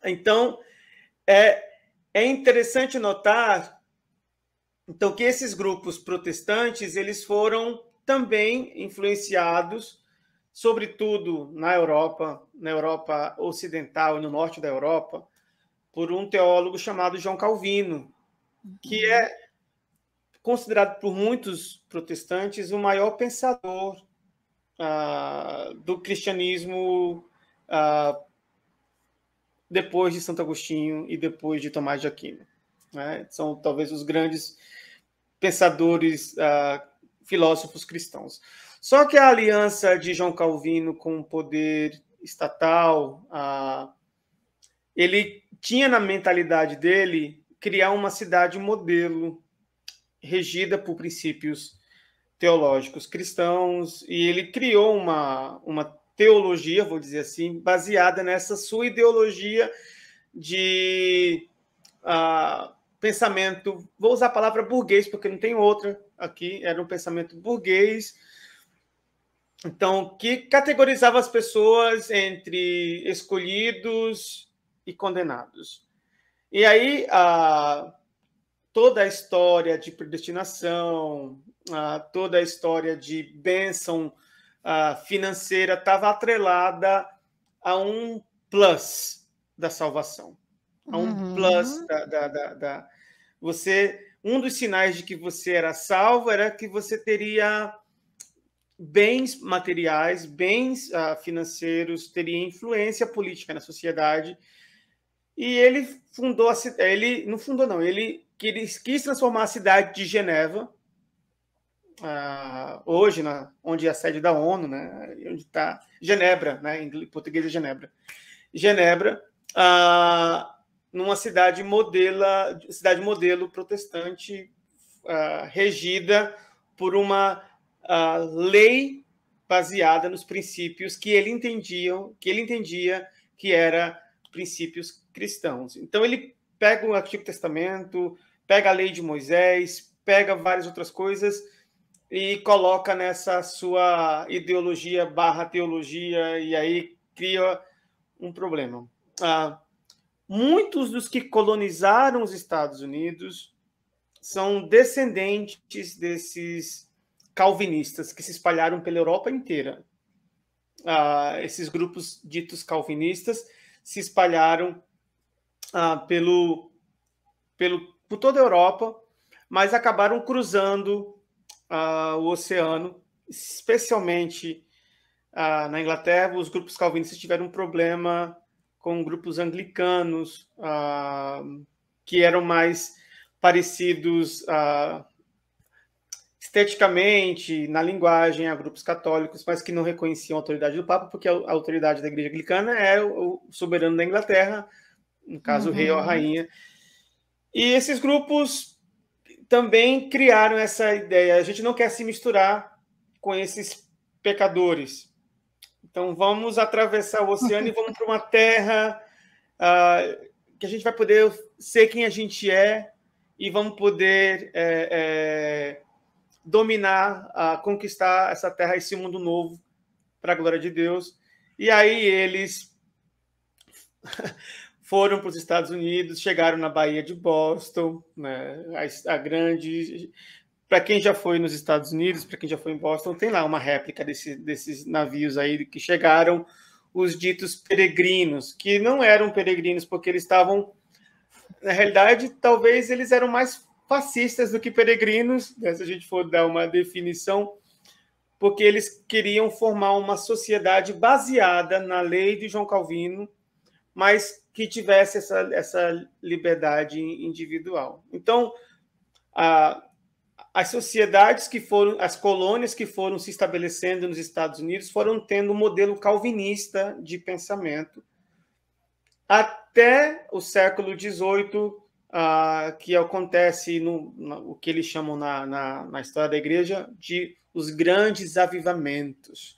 Então, é interessante notar então, que esses grupos protestantes eles foram também influenciados, sobretudo na Europa Ocidental e no norte da Europa, por um teólogo chamado João Calvino, que é considerado por muitos protestantes o maior pensador do cristianismo depois de Santo Agostinho e depois de Tomás de Aquino. Né? São talvez os grandes pensadores, filósofos cristãos. Só que a aliança de João Calvino com o poder estatal, ele tinha na mentalidade dele criar uma cidade modelo regida por princípios teológicos cristãos, e ele criou uma teologia, vou dizer assim, baseada nessa sua ideologia de pensamento, vou usar a palavra burguês, porque não tem outra aqui, era um pensamento burguês, então, que categorizava as pessoas entre escolhidos e condenados. E aí, toda a história de predestinação, toda a história de bênção financeira estava atrelada a um plus da salvação. A um plus você, um dos sinais de que você era salvo era que você teria bens materiais, bens financeiros, teria influência política na sociedade. E ele fundou ele não fundou não, ele quis transformar a cidade de Geneva, hoje, onde é a sede da ONU, né, onde está Genebra, né, em português é Genebra, numa cidade modelo protestante, regida por uma lei baseada nos princípios que ele entendia que eram princípios cristãos. Então ele pega o Antigo Testamento, pega a lei de Moisés, pega várias outras coisas e coloca nessa sua ideologia / teologia, e aí cria um problema. Muitos dos que colonizaram os Estados Unidos são descendentes desses calvinistas que se espalharam pela Europa inteira. Esses grupos ditos calvinistas se espalharam por toda a Europa, mas acabaram cruzando o oceano, especialmente na Inglaterra. Os grupos calvinistas tiveram um problema com grupos anglicanos, que eram mais parecidos esteticamente, na linguagem, a grupos católicos, mas que não reconheciam a autoridade do Papa, porque a autoridade da Igreja Anglicana é o soberano da Inglaterra, no caso, o rei ou a rainha. E esses grupos também criaram essa ideia: a gente não quer se misturar com esses pecadores. Então, vamos atravessar o oceano e vamos para uma terra que a gente vai poder ser quem a gente é e vamos poder dominar, conquistar essa terra, esse mundo novo, para a glória de Deus. E aí eles foram para os Estados Unidos, chegaram na Baía de Boston, né, a grande... Para quem já foi nos Estados Unidos, para quem já foi em Boston, tem lá uma réplica desses navios aí que chegaram, os ditos peregrinos, que não eram peregrinos porque eles estavam... Na realidade, talvez eles eram mais fascistas do que peregrinos, né, se a gente for dar uma definição, porque eles queriam formar uma sociedade baseada na lei de João Calvino, mas que tivesse essa liberdade individual. Então, as sociedades as colônias que foram se estabelecendo nos Estados Unidos foram tendo um modelo calvinista de pensamento até o século XVIII, que acontece o que eles chamam na história da igreja de os grandes avivamentos.